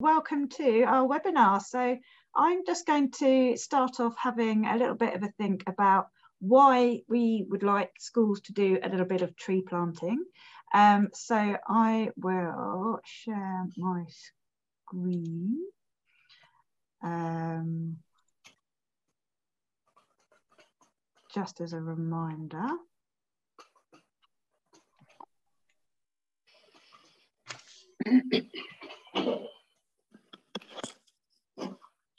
welcome to our webinar. So I'm just going to start off having a little bit of a think about why we would like schools to do a little bit of tree planting. So I will share my screen. Just as a reminder.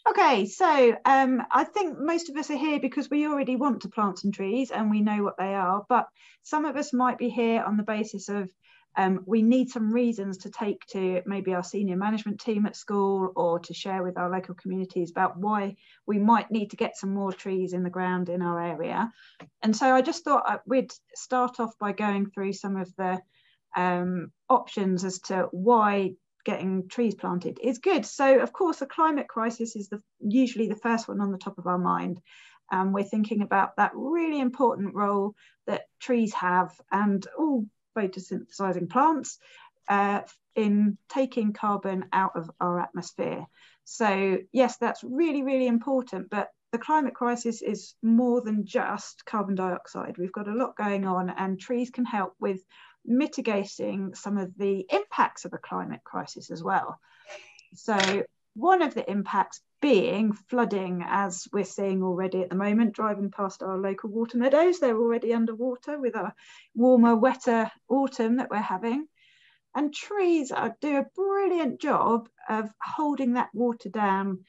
Okay, so I think most of us are here because we already want to plant some trees and we know what they are, but some of us might be here on the basis of we need some reasons to take to maybe our senior management team at school or to share with our local communities about why we might need to get some more trees in the ground in our area. And so I just thought we'd start off by going through some of the options as to why getting trees planted is good. So of course the climate crisis is usually the first one on the top of our mind. We're thinking about that really important role that trees have, and all photosynthesizing plants, in taking carbon out of our atmosphere. So yes, that's really, really important, but the climate crisis is more than just carbon dioxide. We've got a lot going on, and trees can help with mitigating some of the impacts of a climate crisis as well. So one of the impacts being flooding, as we're seeing already at the moment, driving past our local water meadows. They're already underwater with a warmer, wetter autumn that we're having. And trees do a brilliant job of holding that water down,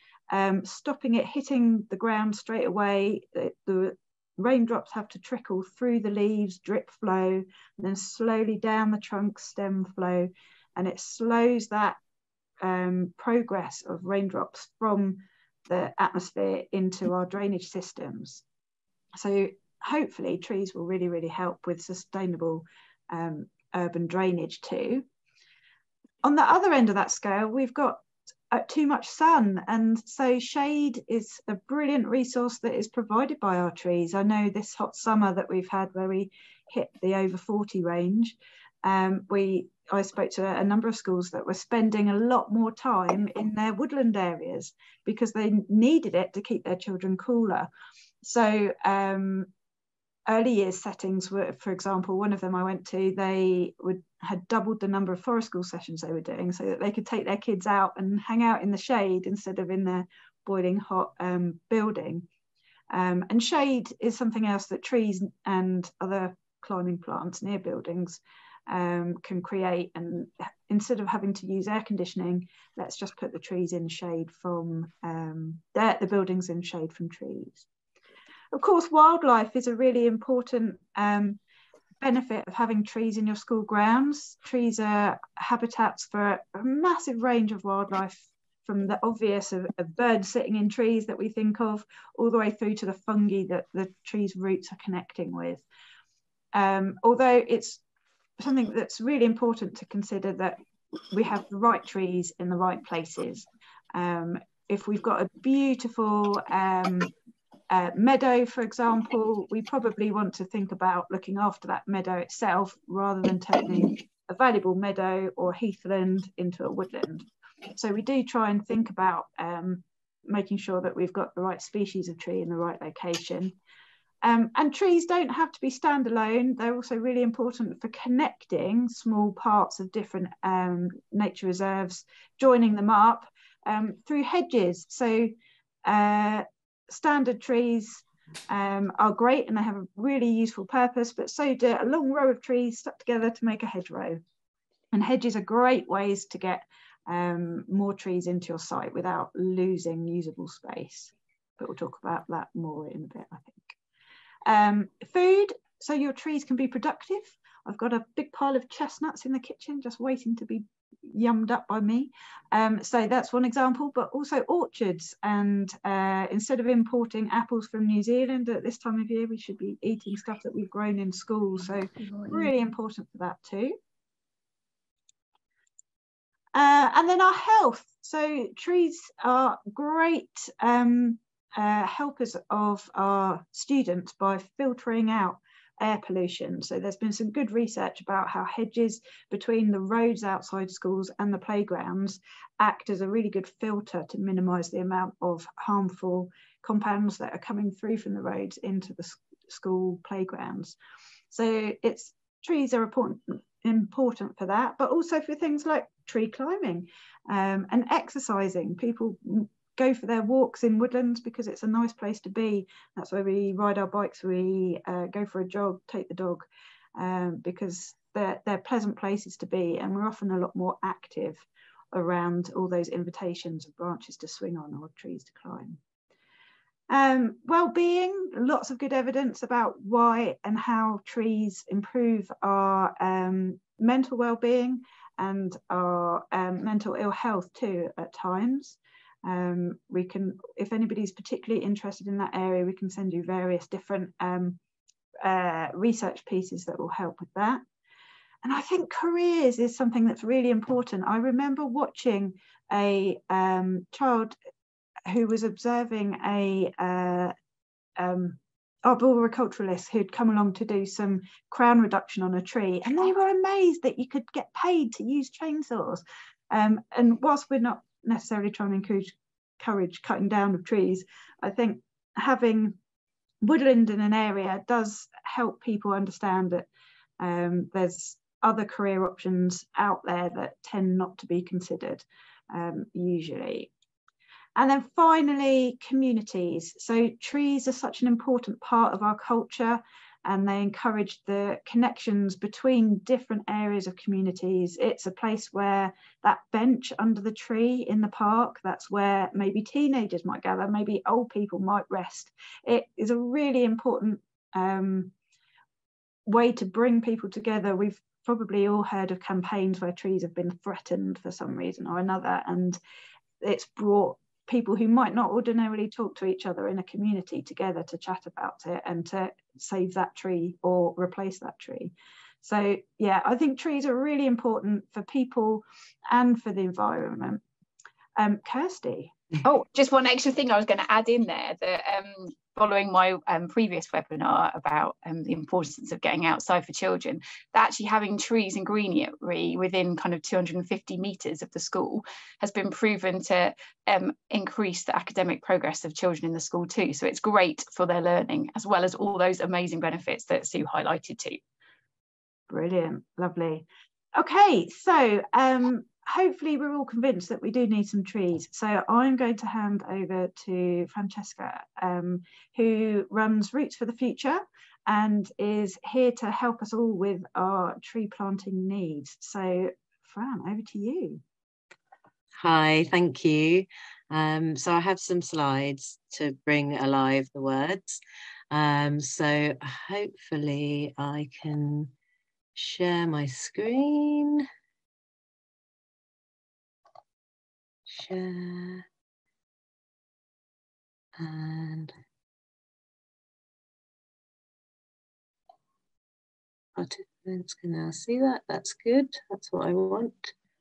stopping it hitting the ground straight away. The raindrops have to trickle through the leaves, drip flow, and then slowly down the trunk, stem flow, and it slows that progress of raindrops from the atmosphere into our drainage systems. So hopefully trees will really, really help with sustainable urban drainage too. On the other end of that scale, we've got too much sun, and so shade is a brilliant resource that is provided by our trees. I know this hot summer that we've had where we hit the over 40 range, I spoke to a number of schools that were spending a lot more time in their woodland areas because they needed it to keep their children cooler. So early years settings were, for example, one of them I went to, they had doubled the number of forest school sessions they were doing so that they could take their kids out and hang out in the shade instead of in their boiling hot building. And shade is something else that trees and other climbing plants near buildings can create, and instead of having to use air conditioning, let's just put the trees in shade from the buildings in shade from trees. Of course, wildlife is a really important benefit of having trees in your school grounds. Trees are habitats for a massive range of wildlife, from the obvious of birds sitting in trees that we think of, all the way through to the fungi that the tree's roots are connecting with. Although it's something that's really important to consider that we have the right trees in the right places. If we've got a beautiful meadow, for example, we probably want to think about looking after that meadow itself rather than turning a valuable meadow or heathland into a woodland. So we do try and think about making sure that we've got the right species of tree in the right location. And trees don't have to be standalone. They're also really important for connecting small parts of different nature reserves, joining them up through hedges. So standard trees are great and they have a really useful purpose, but so do a long row of trees stuck together to make a hedgerow. And hedges are great ways to get more trees into your site without losing usable space. But we'll talk about that more in a bit, I think. Food, so your trees can be productive. I've got a big pile of chestnuts in the kitchen just waiting to be yummed up by me. So that's one example, but also orchards. And instead of importing apples from New Zealand at this time of year, we should be eating stuff that we've grown in school. So really important for that too. And then our health. So trees are great helpers of our students by filtering out air pollution. So there's been some good research about how hedges between the roads outside schools and the playgrounds act as a really good filter to minimise the amount of harmful compounds that are coming through from the roads into the school playgrounds. So trees are important for that, but also for things like tree climbing and exercising. People go for their walks in woodlands because it's a nice place to be. That's where we ride our bikes, we go for a jog, take the dog, because they're pleasant places to be, and we're often a lot more active around all those invitations of branches to swing on or trees to climb. Well-being, lots of good evidence about why and how trees improve our mental well-being and our mental ill health too at times. We can, if anybody's particularly interested in that area, we can send you various different research pieces that will help with that. And I think careers is something that's really important. I remember watching a child who was observing a arboriculturalist who'd come along to do some crown reduction on a tree, and they were amazed that you could get paid to use chainsaws. And whilst we're not necessarily trying to encourage cutting down of trees, I think having woodland in an area does help people understand that there's other career options out there that tend not to be considered usually. And then finally, communities. So trees are such an important part of our culture, and they encourage the connections between different areas of communities. It's a place where that bench under the tree in the park, that's where maybe teenagers might gather, maybe old people might rest. It is a really important way to bring people together. We've probably all heard of campaigns where trees have been threatened for some reason or another, and it's brought people who might not ordinarily talk to each other in a community together to chat about it and to save that tree or replace that tree. So yeah, I think trees are really important for people and for the environment. Kirsty. Oh, just one extra thing I was going to add in there, that following my previous webinar about the importance of getting outside for children, that actually having trees and greenery within kind of 250 metres of the school has been proven to increase the academic progress of children in the school too. So it's great for their learning, as well as all those amazing benefits that Sue highlighted too. Brilliant, lovely. Okay, so hopefully we're all convinced that we do need some trees. So I'm going to hand over to Francesca, who runs Roots for the Future and is here to help us all with our tree planting needs. So Fran, over to you. Hi, thank you. So I have some slides to bring alive the words. So hopefully I can share my screen. Share, and participants can now see that. That's good. That's what I want.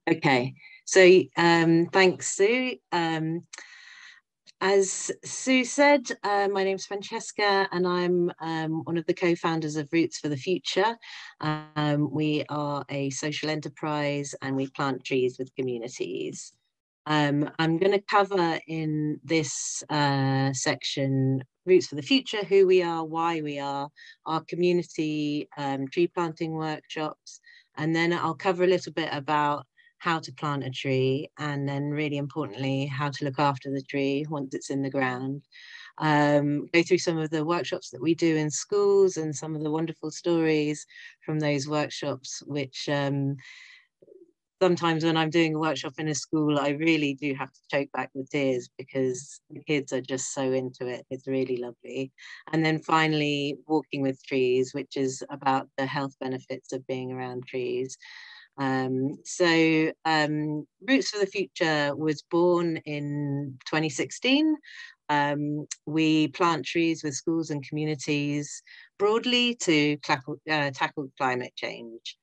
Okay, so thanks, Sue. As Sue said, my name's Francesca and I'm one of the co-founders of Roots for the Future. We are a social enterprise and we plant trees with communities. I'm going to cover in this section Roots for the Future, who we are, why we are, our community tree planting workshops, and then I'll cover a little bit about how to plant a tree, and then really importantly, how to look after the tree once it's in the ground. Go through some of the workshops that we do in schools and some of the wonderful stories from those workshops, which sometimes when I'm doing a workshop in a school, I really do have to choke back the tears because the kids are just so into it. It's really lovely. And then finally, walking with trees, which is about the health benefits of being around trees. Roots for the Future was born in 2016. We plant trees with schools and communities broadly to tackle climate change.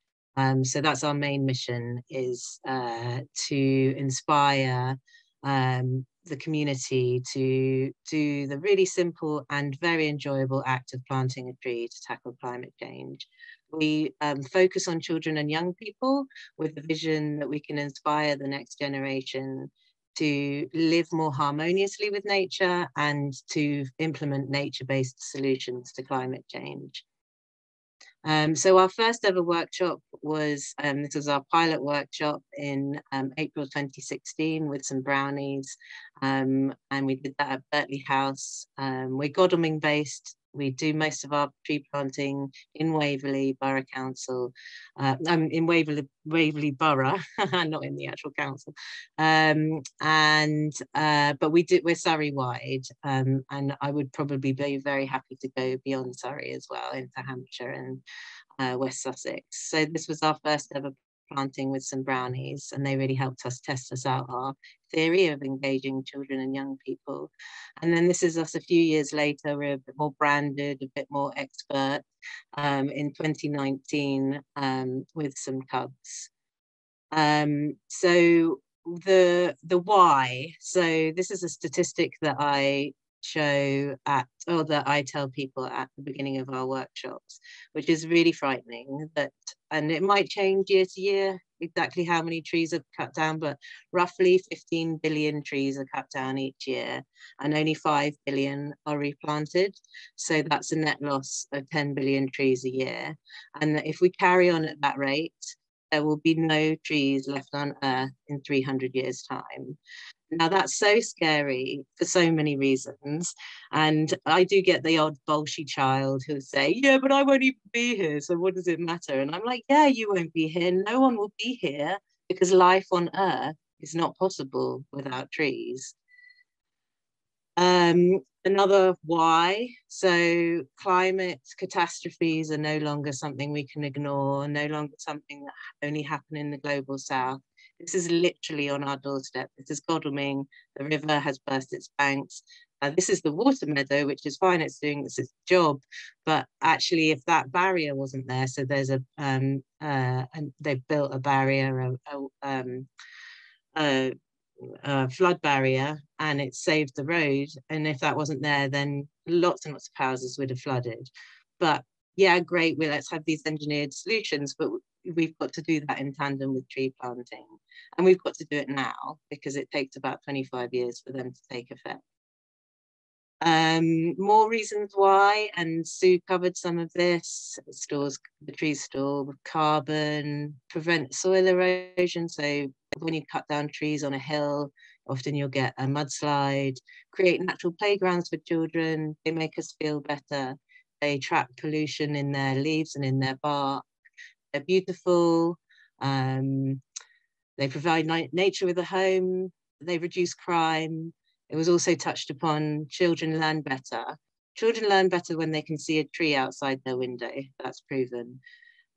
So that's our main mission, is to inspire the community to do the really simple and very enjoyable act of planting a tree to tackle climate change. We focus on children and young people with the vision that we can inspire the next generation to live more harmoniously with nature and to implement nature-based solutions to climate change. So our first ever workshop was, this was our pilot workshop in April 2016 with some brownies, and we did that at Berkeley House. We're Godalming based. We do most of our tree planting in Waverley Borough Council, in Waverley Borough, not in the actual council. But we're Surrey wide, and I would probably be very happy to go beyond Surrey as well into Hampshire and West Sussex. So this was our first ever planting with some brownies, and they really helped us test out our theory of engaging children and young people. And then this is us a few years later. We're a bit more branded, a bit more expert, in 2019 with some cubs. So the why. So this is a statistic that I show at, or that I tell people at the beginning of our workshops, which is really frightening, that, and it might change year to year exactly how many trees are cut down, but roughly 15 billion trees are cut down each year and only 5 billion are replanted. So that's a net loss of 10 billion trees a year. And if we carry on at that rate, there will be no trees left on Earth in 300 years' time. Now that's so scary for so many reasons. And I do get the odd bolshy child who'll say, yeah, but I won't even be here, so what does it matter? And I'm like, yeah, you won't be here. No one will be here because life on Earth is not possible without trees. Another why, so climate catastrophes are no longer something we can ignore, no longer something that only happen in the global south. This is literally on our doorstep. This is Godalming. The river has burst its banks. This is the water meadow, which is fine, it's doing its job. But actually, if that barrier wasn't there, so there's and they've built a barrier, flood barrier, and it saved the road. And if that wasn't there, then lots and lots of houses would have flooded. But yeah, great, well, let's have these engineered solutions, but we've got to do that in tandem with tree planting. And we've got to do it now because it takes about 25 years for them to take effect. More reasons why, and Sue covered some of this. The trees store carbon, prevent soil erosion. So when you cut down trees on a hill, often you'll get a mudslide. Create natural playgrounds for children. They make us feel better. They trap pollution in their leaves and in their bark. They're beautiful. They provide nature with a home. They reduce crime. It was also touched upon, children learn better. Children learn better when they can see a tree outside their window. That's proven.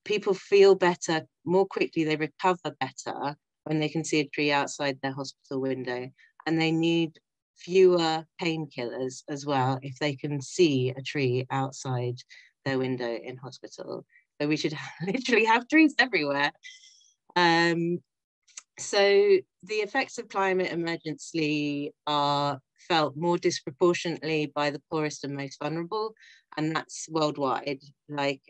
People feel better more quickly. They recover better when they can see a tree outside their hospital window. And they need fewer painkillers as well if they can see a tree outside their window in hospital. So we should literally have trees everywhere. So the effects of climate emergency are felt more disproportionately by the poorest and most vulnerable, and that's worldwide. Like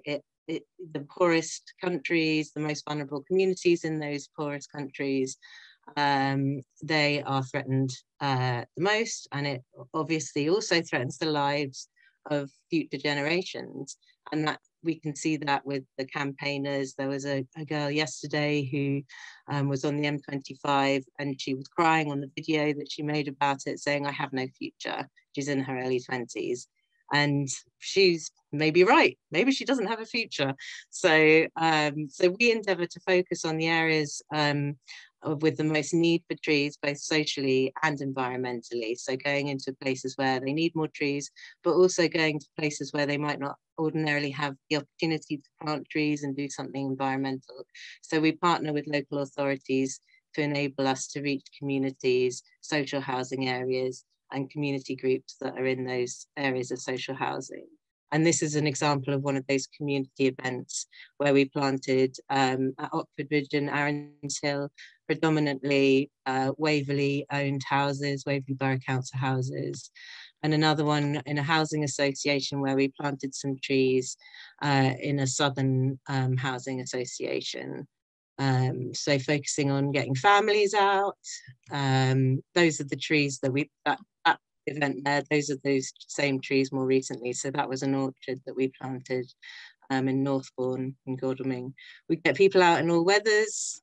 the poorest countries, the most vulnerable communities in those poorest countries, they are threatened the most, and it obviously also threatens the lives of future generations. And that we can see that with the campaigners. There was a girl yesterday who was on the M25, and she was crying on the video that she made about it, saying, I have no future. She's in her early 20s. And she's maybe right. Maybe she doesn't have a future. So, so we endeavour to focus on the areas with the most need for trees, both socially and environmentally. So going into places where they need more trees, but also going to places where they might not ordinarily have the opportunity to plant trees and do something environmental. So we partner with local authorities to enable us to reach communities, social housing areas, and community groups that are in those areas of social housing. And this is an example of one of those community events where we planted at Oxford Ridge and Arons Hill predominantly Waverley owned houses, Waverley Borough Council houses, and another one in a housing association where we planted some trees in a southern housing association. So focusing on getting families out. Those are the trees that that event there, those are those same trees more recently. So that was an orchard that we planted in Northbourne in Godalming. We get people out in all weathers.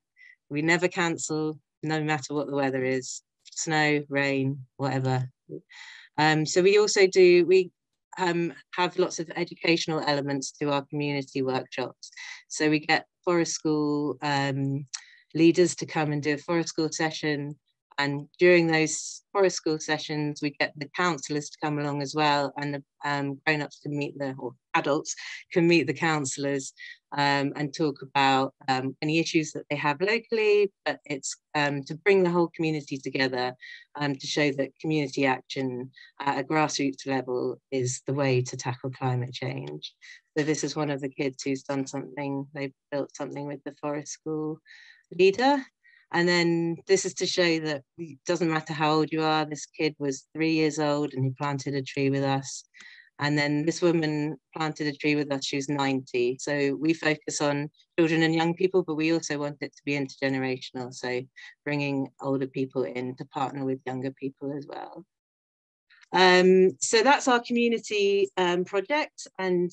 We never cancel, no matter what the weather is, snow, rain, whatever. So we also do, we have lots of educational elements to our community workshops. So we get forest school leaders to come and do a forest school session. And during those forest school sessions, we get the counsellors to come along as well, and the grown-ups can meet or adults can meet the counsellors and talk about any issues that they have locally, but it's to bring the whole community together to show that community action at a grassroots level is the way to tackle climate change. So this is one of the kids who's done something, they built something with the forest school leader. And then this is to show that it doesn't matter how old you are. This kid was 3 years old and he planted a tree with us. And then this woman planted a tree with us, she was 90. So we focus on children and young people, but we also want it to be intergenerational. So bringing older people in to partner with younger people as well. So that's our community project, and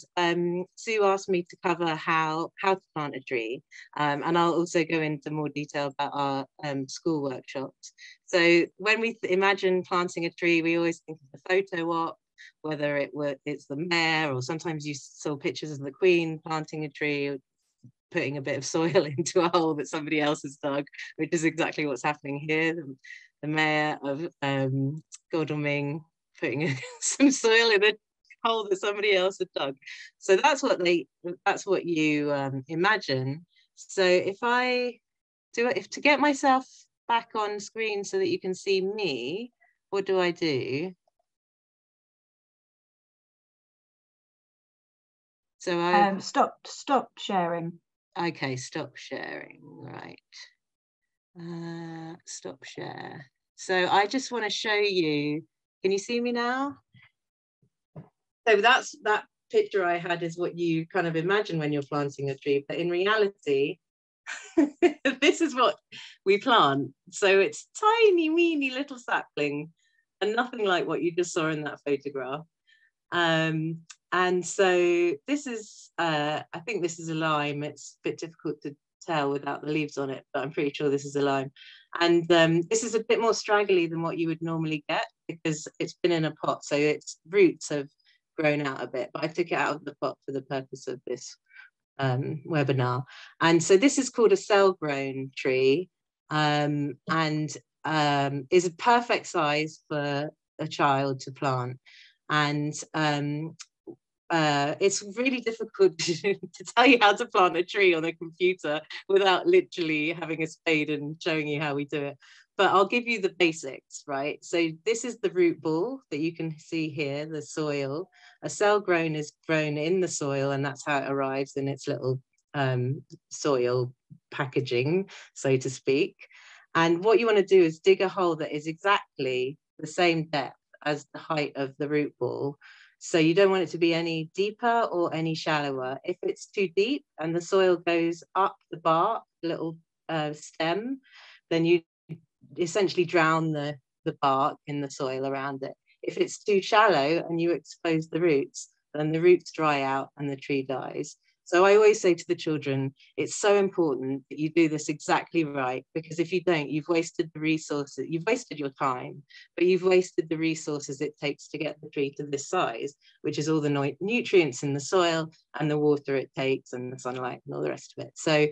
Sue asked me to cover how to plant a tree, and I'll also go into more detail about our school workshops. So when we imagine planting a tree, we always think of the photo op, whether it's the mayor, or sometimes you saw pictures of the Queen planting a tree, putting a bit of soil into a hole that somebody else has dug, which is exactly what's happening here. The mayor of Godalming putting some soil in a hole that somebody else had dug. So that's what you imagine. So if I do it, to get myself back on screen so that you can see me, what do I do? So I stop sharing. Okay, stop sharing, right. Stop share. So I just want to show you, can you see me now? So that picture I had is what you kind of imagine when you're planting a tree, but in reality, this is what we plant. So it's tiny, weeny little sapling and nothing like what you just saw in that photograph. And so this is, I think this is a lime. It's a bit difficult to tell without the leaves on it, but I'm pretty sure this is a lime. And this is a bit more straggly than what you would normally get because it's been in a pot, so its roots have grown out a bit, but I took it out of the pot for the purpose of this webinar. And so this is called a cell-grown tree, and is a perfect size for a child to plant. And it's really difficult to tell you how to plant a tree on a computer without literally having a spade and showing you how we do it. But I'll give you the basics, right? So this is the root ball that you can see here, the soil. A cell grown is grown in the soil, and that's how it arrives in its little soil packaging, so to speak. And what you want to do is dig a hole that is exactly the same depth as the height of the root ball. So you don't want it to be any deeper or any shallower. If it's too deep and the soil goes up the bark, little stem, then you essentially drown the bark in the soil around it. If it's too shallow and you expose the roots, then the roots dry out and the tree dies. So I always say to the children, it's so important that you do this exactly right, because if you don't, you've wasted the resources, you've wasted your time, but you've wasted the resources it takes to get the tree to this size, which is all the nutrients in the soil and the water it takes and the sunlight and all the rest of it. So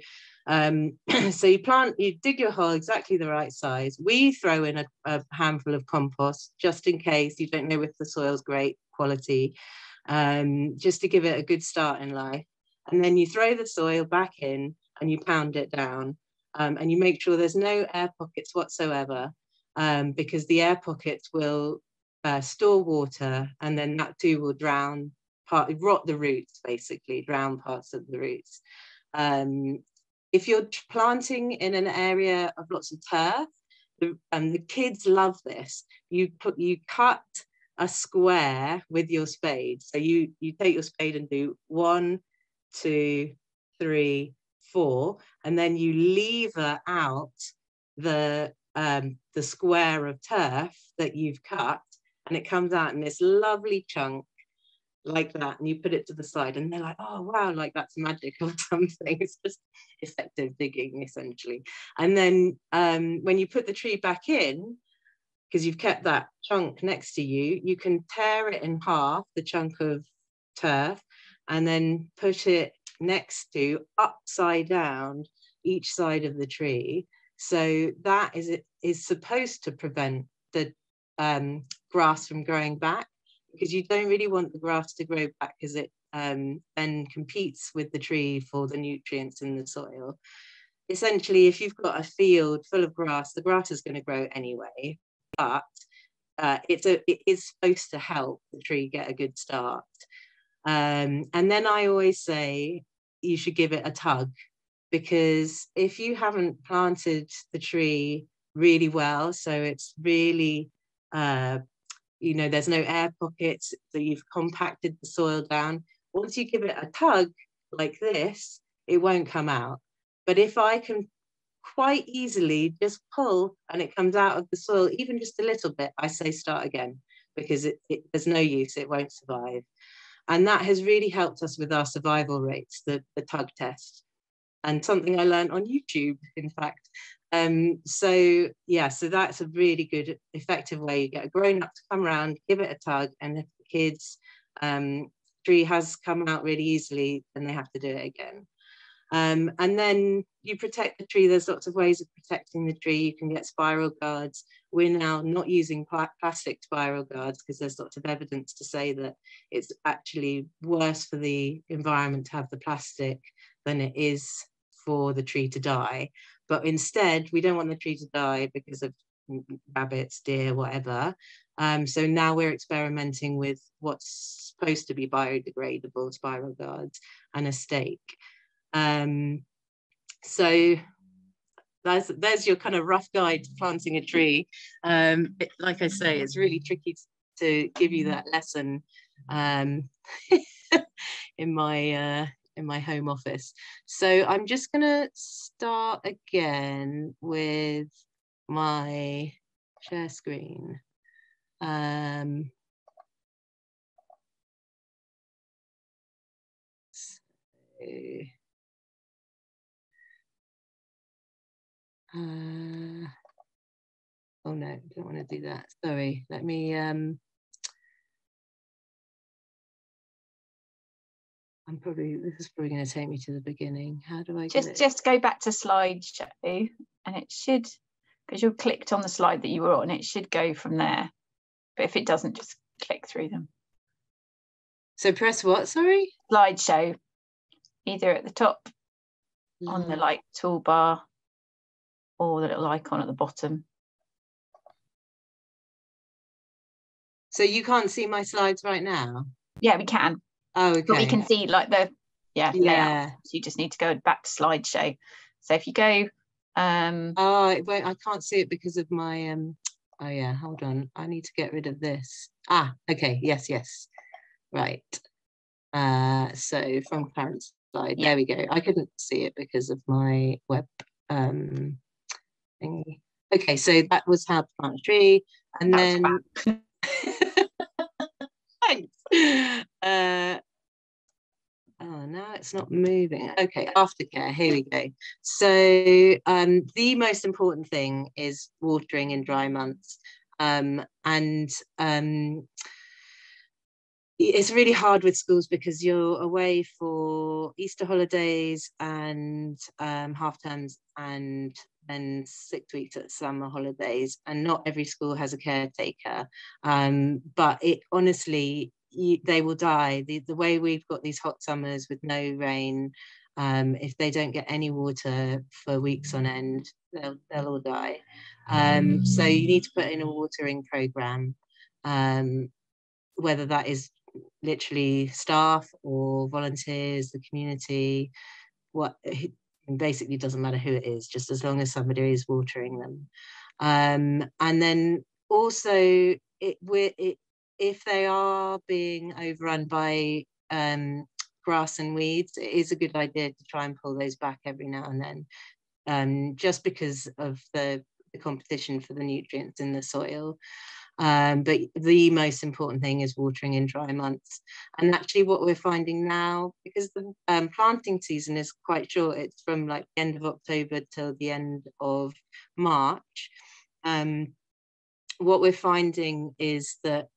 so you dig your hole exactly the right size. We throw in a handful of compost just in case you don't know if the soil's great quality, just to give it a good start in life. And then you throw the soil back in and you pound it down, and you make sure there's no air pockets whatsoever, because the air pockets will store water, and then that too will rot the roots, basically drown parts of the roots. if you're planting in an area of lots of turf, the kids love this. You cut a square with your spade. So you take your spade and do 1, 2, 3, 4, and then you lever out the square of turf that you've cut, and it comes out in this lovely chunk like that, and you put it to the side, and they're like, oh wow, like that's magic or something. It's just effective digging essentially. And then when you put the tree back in, because you've kept that chunk next to you, you can tear it in half, the chunk of turf, and then put it next to, upside down, each side of the tree. So that is supposed to prevent the grass from growing back, because you don't really want the grass to grow back, because it then competes with the tree for the nutrients in the soil. Essentially, if you've got a field full of grass, the grass is going to grow anyway, but it is supposed to help the tree get a good start. And then I always say you should give it a tug, because if you haven't planted the tree really well, so it's really there's no air pockets, so you've compacted the soil down, once you give it a tug like this, it won't come out. But if I can quite easily just pull and it comes out of the soil, even just a little bit, I say start again, because there's no use, it won't survive. And that has really helped us with our survival rates, the tug test, and something I learned on YouTube, in fact. So that's a really good, effective way. You get a grown-up to come around, give it a tug, and if the kids' tree has come out really easily, then they have to do it again. And then you protect the tree. There's lots of ways of protecting the tree. You can get spiral guards. We're now not using plastic spiral guards, because there's lots of evidence to say that it's actually worse for the environment to have the plastic than it is for the tree to die. But instead, we don't want the tree to die because of rabbits, deer, whatever. So now we're experimenting with what's supposed to be biodegradable spiral guards and a stake. So there's your kind of rough guide to planting a tree. Like I say, it's really tricky to give you that lesson in my home office. So I'm just gonna start again with my share screen. Oh no, I don't want to do that. Sorry, let me this is probably going to take me to the beginning. How do I just go back to slideshow, and it should, because you clicked on the slide that you were on, it should go from there. But if it doesn't, just click through them. So press what, sorry? Slideshow, either at the top on the like toolbar, or the little icon at the bottom. So you can't see my slides right now? Yeah, we can. Oh, okay. But we can see like the layout. So you just need to go back to slideshow. So if you go oh, I can't see it because of my oh yeah, hold on, I need to get rid of this. Okay, yes, right. So from current slide, there we go. I couldn't see it because of my web thingy. Okay, so that was how to plant a tree, and then thanks. Oh, now it's not moving. Okay, aftercare, here we go. So the most important thing is watering in dry months. It's really hard with schools because you're away for Easter holidays and half terms, and then 6 weeks at summer holidays, and not every school has a caretaker. But it honestly, they will die. The way we've got these hot summers with no rain, if they don't get any water for weeks on end, they'll all die. So you need to put in a watering program, whether that is literally staff or volunteers, the community, basically doesn't matter who it is, just as long as somebody is watering them. And then also, if they are being overrun by grass and weeds, it is a good idea to try and pull those back every now and then, just because of the competition for the nutrients in the soil. But the most important thing is watering in dry months. And actually what we're finding now, because the planting season is quite short, it's from like the end of October till the end of March, what we're finding is that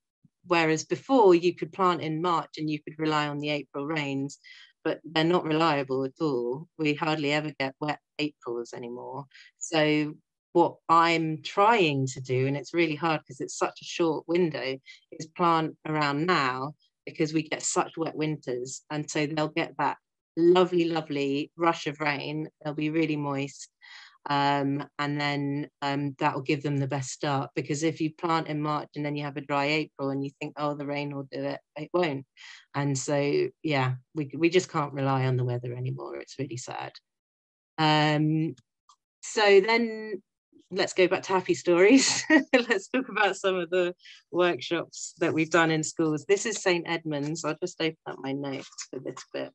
whereas before you could plant in March and you could rely on the April rains, but they're not reliable at all. We hardly ever get wet Aprils anymore. So what I'm trying to do, and it's really hard because it's such a short window, is plant around now, because we get such wet winters. And so they'll get that lovely, lovely rush of rain. They'll be really moist. And then that will give them the best start, because if you plant in March and then you have a dry April and you think, oh, the rain will do it, it won't. And so, yeah, we just can't rely on the weather anymore. It's really sad. So then let's go back to happy stories. Let's talk about some of the workshops that we've done in schools. This is St. Edmund's. I'll just open up my notes for this bit.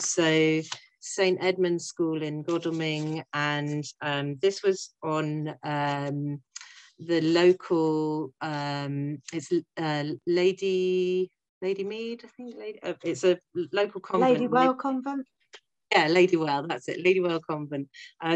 So St. Edmund's School in Godalming, and this was on the local, it's Lady Mead, I think. It's a local convent. Ladywell Convent. Yeah, Ladywell, that's it, Ladywell Convent.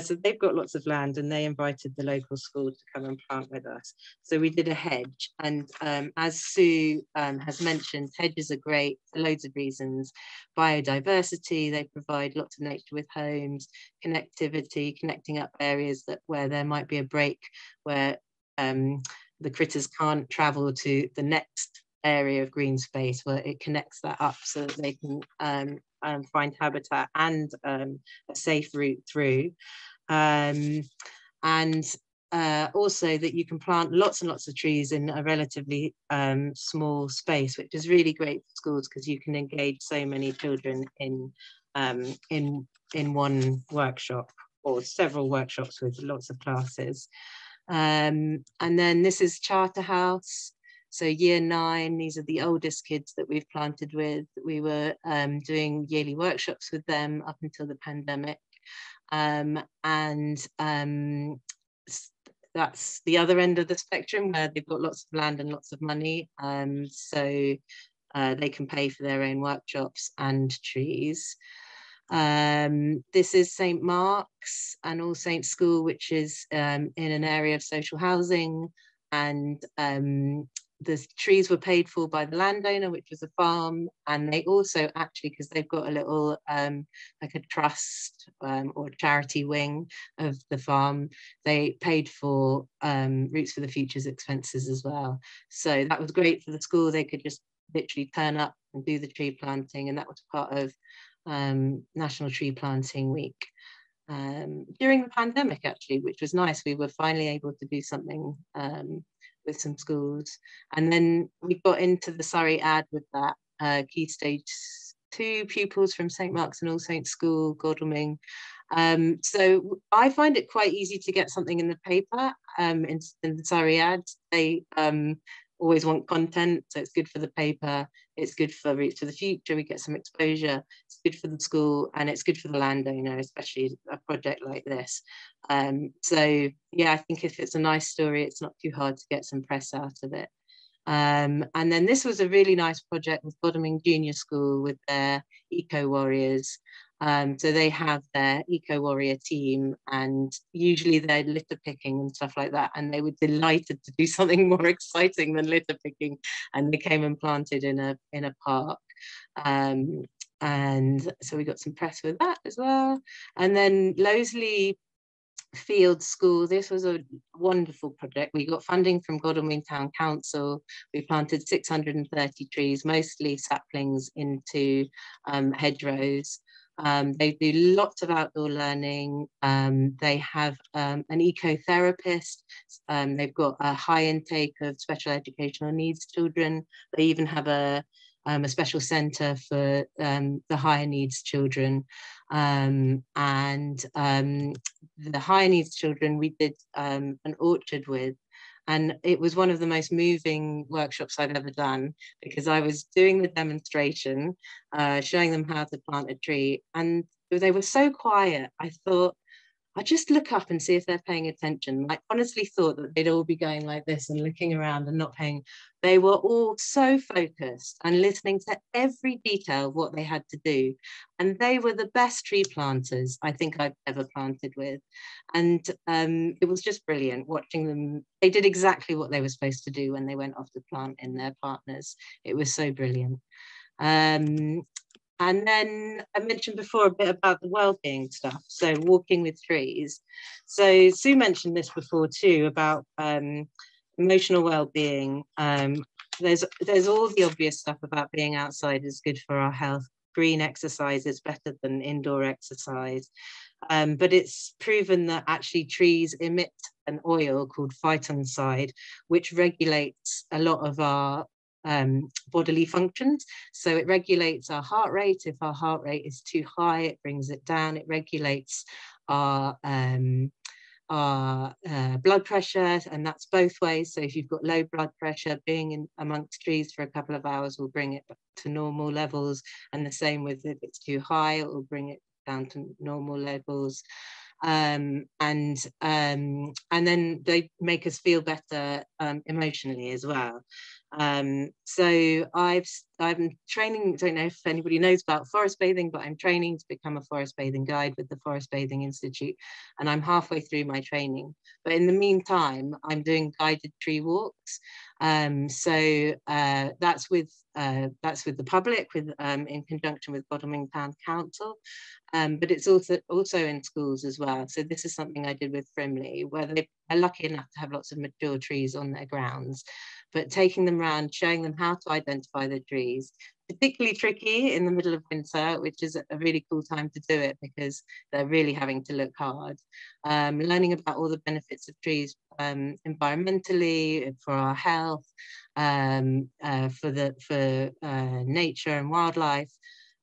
So they've got lots of land, and they invited the local school to come and plant with us. So we did a hedge, and as Sue has mentioned, hedges are great for loads of reasons. Biodiversity, they provide lots of nature with homes, connectivity, connecting up areas where there might be a break, where the critters can't travel to the next area of green space, where it connects that up so that they can find habitat and a safe route through, and also that you can plant lots and lots of trees in a relatively small space, which is really great for schools because you can engage so many children in one workshop or several workshops with lots of classes. And then this is Charterhouse. So year 9, these are the oldest kids that we've planted with. We were doing yearly workshops with them up until the pandemic. And that's the other end of the spectrum, where they've got lots of land and lots of money. So they can pay for their own workshops and trees. This is St. Mark's and All Saints School, which is in an area of social housing, and the trees were paid for by the landowner, which was a farm, and they also actually, because they've got a little like a trust or a charity wing of the farm, they paid for Roots for the Future's expenses as well. So that was great for the school. They could just literally turn up and do the tree planting, and that was part of National Tree Planting Week during the pandemic, actually, which was nice. We were finally able to do something with some schools. And then we got into the Surrey ad with that, Key Stage 2 pupils from St. Mark's and All Saints School, Godalming. So I find it quite easy to get something in the paper, in the Surrey ads. They always want content, so it's good for the paper, it's good for Roots for the Future, we get some exposure, it's good for the school, and it's good for the landowner, especially a project like this. So yeah, I think if it's a nice story, it's not too hard to get some press out of it. And then this was a really nice project with Godalming Junior School with their Eco Warriors. So they have their Eco Warrior team, and usually they're litter picking and stuff like that, and they were delighted to do something more exciting than litter picking, and they came and planted in a park. And so we got some press with that as well. And then Loseley Field School, this was a wonderful project. We got funding from Godalming Town Council. We planted 630 trees, mostly saplings, into hedgerows. They do lots of outdoor learning. They have an ecotherapist. They've got a high intake of special educational needs children. They even have a a special centre for the higher needs children. And the higher needs children we did an orchard with. And it was one of the most moving workshops I've ever done, because I was doing the demonstration, showing them how to plant a tree, and they were so quiet. I thought, I just look up and see if they're paying attention. I honestly thought that they'd all be going like this and looking around and not paying. They were all so focused and listening to every detail of what they had to do. And they were the best tree planters I think I've ever planted with. And it was just brilliant watching them. They did exactly what they were supposed to do when they went off to plant in their partners. It was so brilliant. And then I mentioned before a bit about the well-being stuff, so walking with trees. So Sue mentioned this before too, about emotional well-being. There's all the obvious stuff about being outside is good for our health. Green exercise is better than indoor exercise. But it's proven that actually trees emit an oil called phytoncide, which regulates a lot of our bodily functions. So it regulates our heart rate. If our heart rate is too high, it brings it down. It regulates our blood pressure, and that's both ways. So if you've got low blood pressure, being in amongst trees for a couple of hours will bring it back to normal levels, and the same with if it's too high, it will bring it down to normal levels. And then they make us feel better emotionally as well. So I'm training, don't know if anybody knows about forest bathing, but I'm training to become a forest bathing guide with the Forest Bathing Institute, and I'm halfway through my training. But in the meantime, I'm doing guided tree walks. So that's with the public, with in conjunction with Godalming Town Council. But it's also in schools as well. So this is something I did with Frimley, where they are lucky enough to have lots of mature trees on their grounds, but taking them around, showing them how to identify the trees, particularly tricky in the middle of winter, which is a really cool time to do it because they're really having to look hard. Learning about all the benefits of trees environmentally, for our health, for nature and wildlife.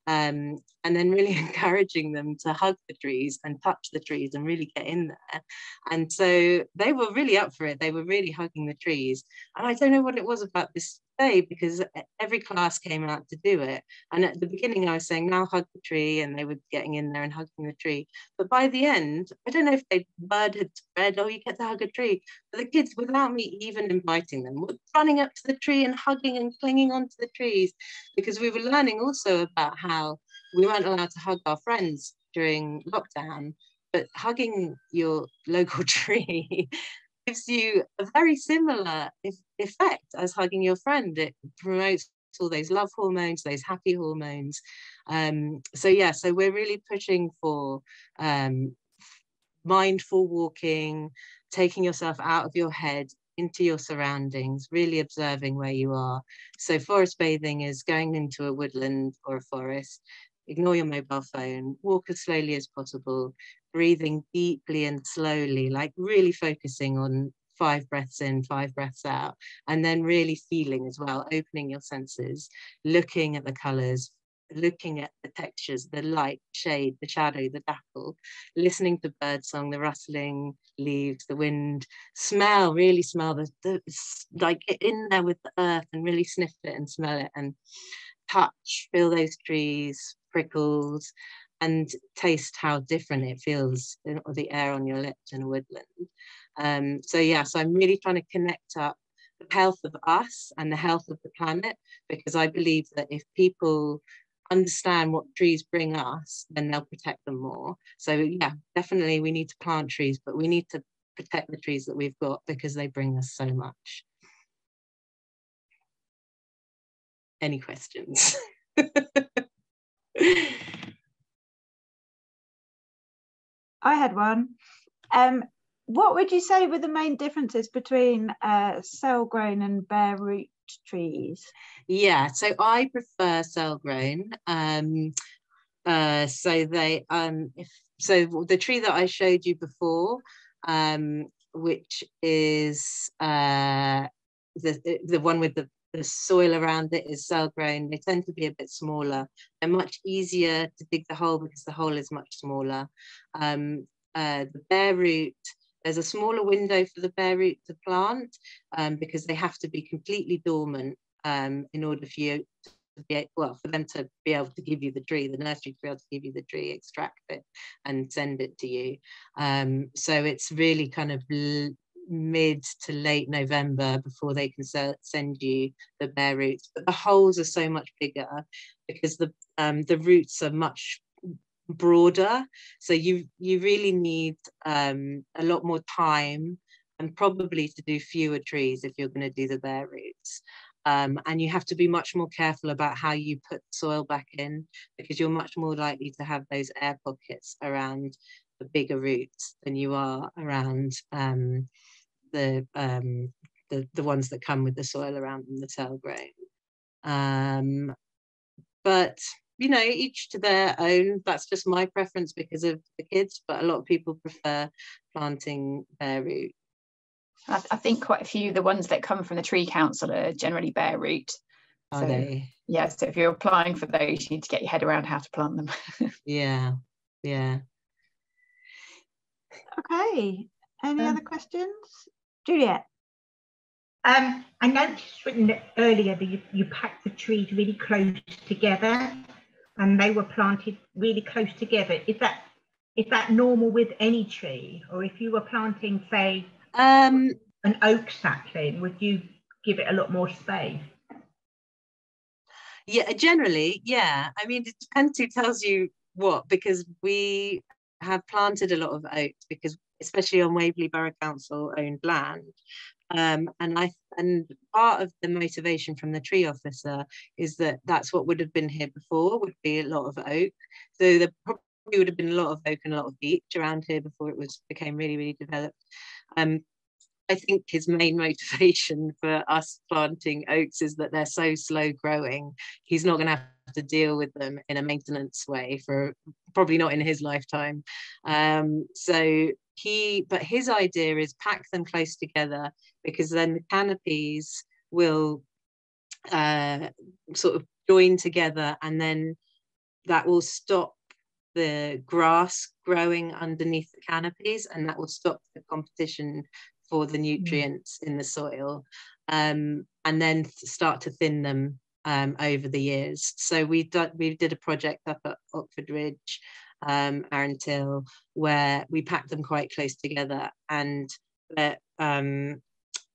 And then really encouraging them to hug the trees and touch the trees and really get in there. And so they were really up for it. They were really hugging the trees. And I don't know what it was about this day, because every class came out to do it. And at the beginning I was saying, now hug the tree, and they were getting in there and hugging the tree. But by the end, I don't know if the word had spread, oh, you get to hug a tree. But the kids, without me even inviting them, were running up to the tree and hugging and clinging onto the trees, because we were learning also about how we weren't allowed to hug our friends during lockdown, but hugging your local tree gives you a very similar effect as hugging your friend. It promotes all those love hormones, those happy hormones. So yeah, so we're really pushing for mindful walking, taking yourself out of your head into your surroundings, really observing where you are. So forest bathing is going into a woodland or a forest, ignore your mobile phone, walk as slowly as possible, breathing deeply and slowly, like really focusing on 5 breaths in, 5 breaths out, and then really feeling as well, opening your senses, looking at the colors, looking at the textures, the light, shade, the shadow, the dapple, listening to birdsong, the rustling leaves, the wind, really smell like get in there with the earth and really sniff it and smell it, and touch, feel those trees, prickles, and taste how different it feels, the air on your lips in a woodland. So yeah, so I'm really trying to connect up the health of us and the health of the planet, because I believe that if people understand what trees bring us, then they'll protect them more. So yeah, definitely we need to plant trees, but we need to protect the trees that we've got because they bring us so much. Any questions? I had one. What would you say were the main differences between cell-grown and bare root trees? Yeah, so I prefer cell-grown. So they, so the tree that I showed you before, which is the one with the the soil around it is cell grown, they tend to be a bit smaller. They're much easier to dig the hole because the hole is much smaller. The bare root, there's a smaller window for the bare root to plant because they have to be completely dormant in order for you to be, well, for them to be able to give you the tree, the nursery to be able to give you the tree, extract it and send it to you. So it's really kind of mid to late November before they can send you the bare roots. But the holes are so much bigger because the roots are much broader, so you really need a lot more time and probably to do fewer trees if you're going to do the bare roots. And you have to be much more careful about how you put soil back in, because you're much more likely to have those air pockets around the bigger roots than you are around the ones that come with the soil around them, the cell grown. But you know, each to their own. That's just my preference because of the kids, but a lot of people prefer planting bare root. I think quite a few, the ones that come from the tree council are generally bare root. Are they? Yeah, so if you're applying for those, you need to get your head around how to plant them. Yeah. Okay, any other questions? Juliet? I noticed earlier that you packed the trees really close together and they were planted really close together. Is that normal with any tree? Or if you were planting, say, an oak sapling, would you give it a lot more space? Yeah, generally, yeah. I mean, it depends who tells you what, because we have planted a lot of oaks, because especially on Waverley Borough Council owned land. And part of the motivation from the tree officer is that that's what would have been here before, would be a lot of oak. So there probably would have been a lot of oak and a lot of beech around here before it became really, really developed. I think his main motivation for us planting oaks is that they're so slow growing. He's not going to have to deal with them in a maintenance way for probably not in his lifetime. But his idea is pack them close together, because then the canopies will sort of join together, and then that will stop the grass growing underneath the canopies, and that will stop the competition for the nutrients in the soil, and then start to thin them over the years. So we did a project up at Oxford Ridge, Arran Till, where we packed them quite close together, and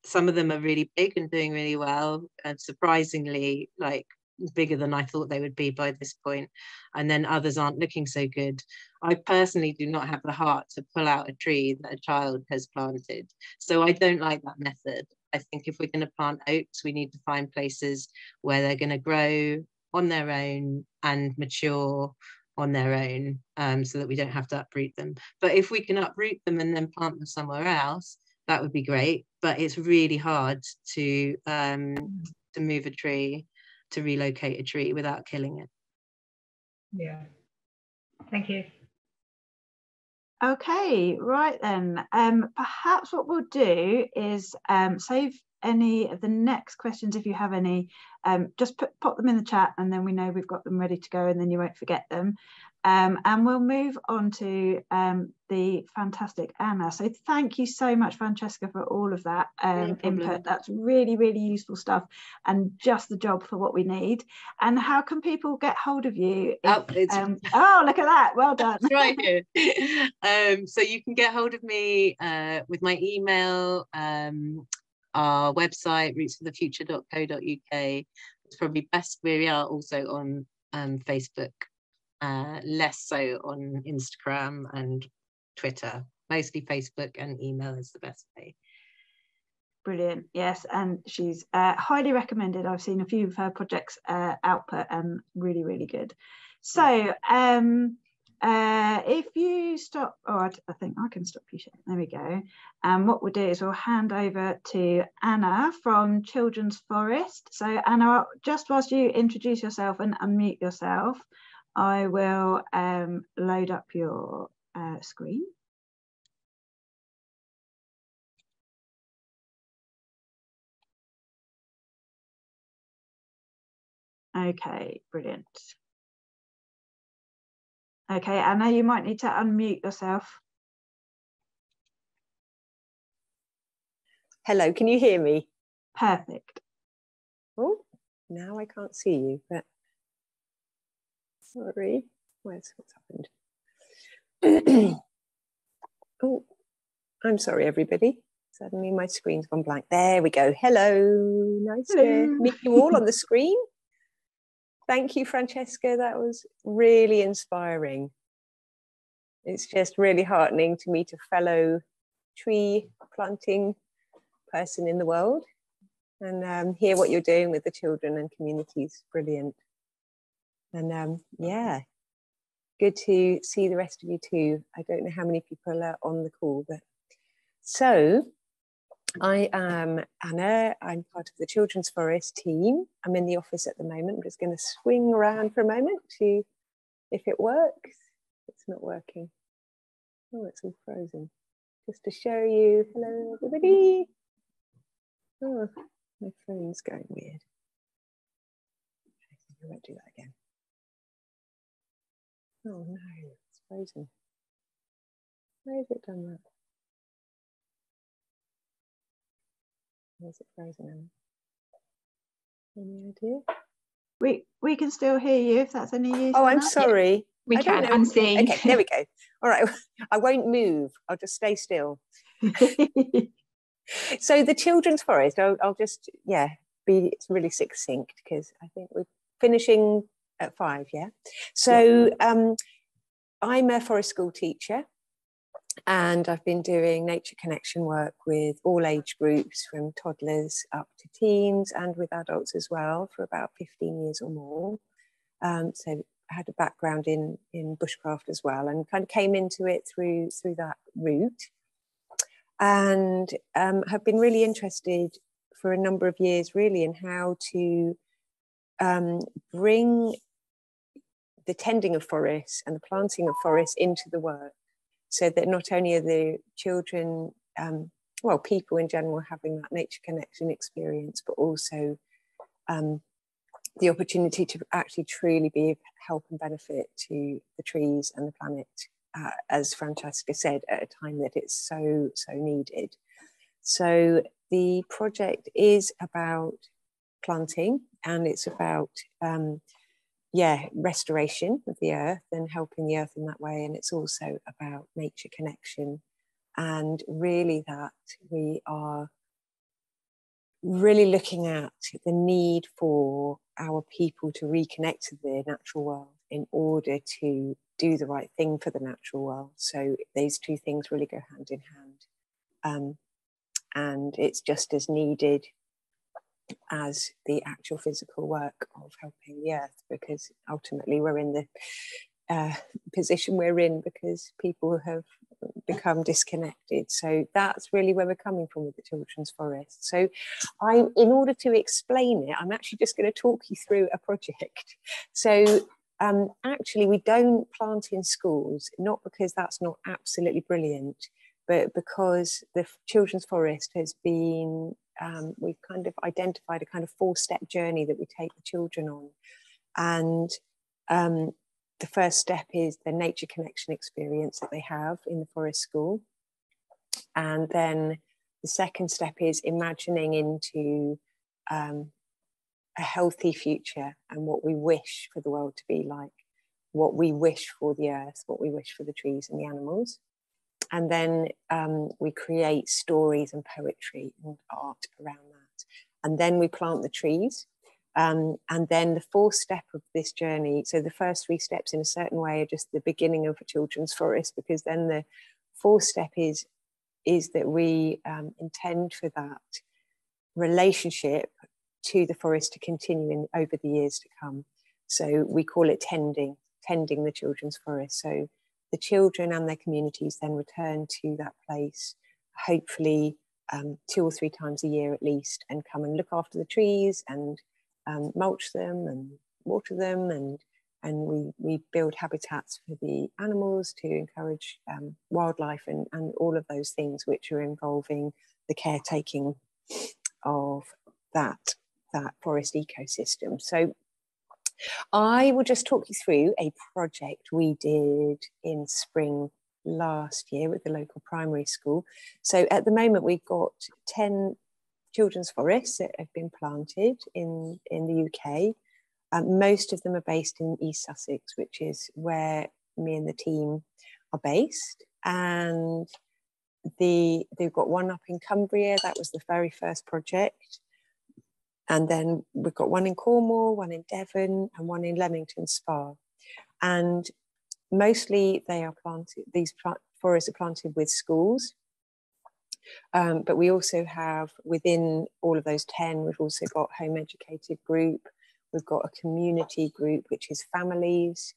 some of them are really big and doing really well, and surprisingly like bigger than I thought they would be by this point, and then others aren't looking so good. I personally do not have the heart to pull out a tree that a child has planted, so I don't like that method. I think if we're going to plant oaks, we need to find places where they're going to grow on their own and mature on their own, so that we don't have to uproot them. But if we can uproot them and then plant them somewhere else, that would be great. But it's really hard to move a tree, to relocate a tree without killing it. Yeah. Thank you. Okay, right then. Perhaps what we'll do is save any of the next questions, if you have any, just pop them in the chat, and then we know we've got them ready to go, and then you won't forget them. And we'll move on to the fantastic Anna. So thank you so much, Francesca, for all of that input. That's really, really useful stuff, and just the job for what we need. And how can people get hold of you? Oh, look at that. Well done. It's right here. So you can get hold of me with my email, our website, rootsforthefuture.co.uk. It's probably best. We are also on Facebook, less so on Instagram and Twitter. Mostly Facebook and email is the best way. Brilliant. Yes, and she's highly recommended. I've seen a few of her projects output, and really, really good. So if you stop, I think I can stop you sharing. There we go. And what we'll do is we'll hand over to Anna from Children's Forest. So Anna, just whilst you introduce yourself and unmute yourself, I will load up your screen. Okay, brilliant. Okay, Anna, you might need to unmute yourself. Hello, can you hear me? Perfect. Oh, now I can't see you, but sorry, what's happened? Oh, I'm sorry, everybody. Suddenly my screen's gone blank. There we go. Hello, nice to meet you all on the screen. Thank you, Francesca. That was really inspiring. It's just really heartening to meet a fellow tree planting person in the world and hear what you're doing with the children and communities. Brilliant. And yeah, good to see the rest of you too. I don't know how many people are on the call, but so I am Anna. I'm part of the Children's Forest team. I'm in the office at the moment. I'm just going to swing around for a moment to if it works. It's not working. Oh, it's all frozen. Just to show you. Hello, everybody. Oh, my phone's going weird. I won't do that again. Oh no, it's frozen. Why has it done that? Why is it frozen? Any idea? We can still hear you if that's any use. Oh, Anna. I'm sorry. We can unsee. Okay, there we go. All right, I won't move. I'll just stay still. So the Children's Forest, I'll just, it's really succinct because I think we're finishing at 5, yeah? So I'm a forest school teacher and I've been doing nature connection work with all age groups from toddlers up to teens and with adults as well for about 15 years or more. So I had a background in bushcraft as well and kind of came into it through that route. And have been really interested for a number of years really in how to bring the tending of forests and the planting of forests into the work so that not only are the children, people in general having that nature connection experience, but also the opportunity to actually truly be of help and benefit to the trees and the planet. As Francesca said, at a time that it's so needed. So the project is about planting and it's about restoration of the earth and helping the earth in that way, and it's also about nature connection and really that we are really looking at the need for our people to reconnect to the natural world in order to do the right thing for the natural world. So these two things really go hand in hand. And it's just as needed as the actual physical work of helping the earth, because ultimately we're in the position we're in because people have become disconnected. So that's really where we're coming from with the Children's Forest. So in order to explain it, I'm actually just going to talk you through a project. So actually we don't plant in schools, not because that's not absolutely brilliant, but because the Children's Forest has been, we've kind of identified a kind of 4-step journey that we take the children on. And the first step is the nature connection experience that they have in the forest school. And then the second step is imagining into a healthy future and what we wish for the world to be like, what we wish for the earth, what we wish for the trees and the animals. And then we create stories and poetry and art around that. And then we plant the trees. And then the 4th step of this journey, so the first 3 steps in a certain way are just the beginning of a Children's Forest, because then the 4th step is that we intend for that relationship to the forest to continue over the years to come. So we call it tending the Children's Forest. So the children and their communities then return to that place, hopefully 2 or 3 times a year at least, and come and look after the trees and mulch them and water them, and we build habitats for the animals to encourage wildlife and all of those things which are involving the caretaking of that forest ecosystem. So I will just talk you through a project we did in spring last year with the local primary school. So at the moment we've got 10 children's forests that have been planted in the UK. Most of them are based in East Sussex, which is where me and the team are based. And they've got one up in Cumbria. That was the very first project. And then we've got one in Cornwall, one in Devon, and one in Leamington Spa. And mostly they are planted, these forests are planted with schools. But we also have, within all of those 10, we've also got home educated group. We've got a community group, which is families.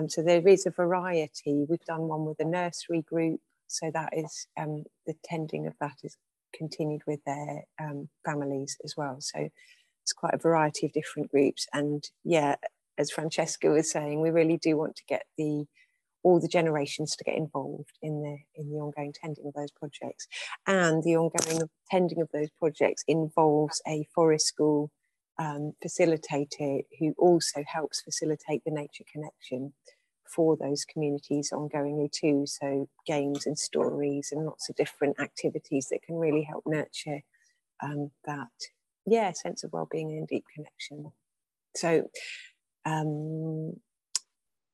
So there is a variety. We've done one with a nursery group. So that is, the tending of that is continued with their families as well. So it's quite a variety of different groups. And yeah, as Francesca was saying, we really do want to get all the generations to get involved in the ongoing tending of those projects. And the ongoing tending of those projects involves a forest school facilitator who also helps facilitate the nature connection for those communities ongoingly too. So games and stories and lots of different activities that can really help nurture that sense of well-being and deep connection. So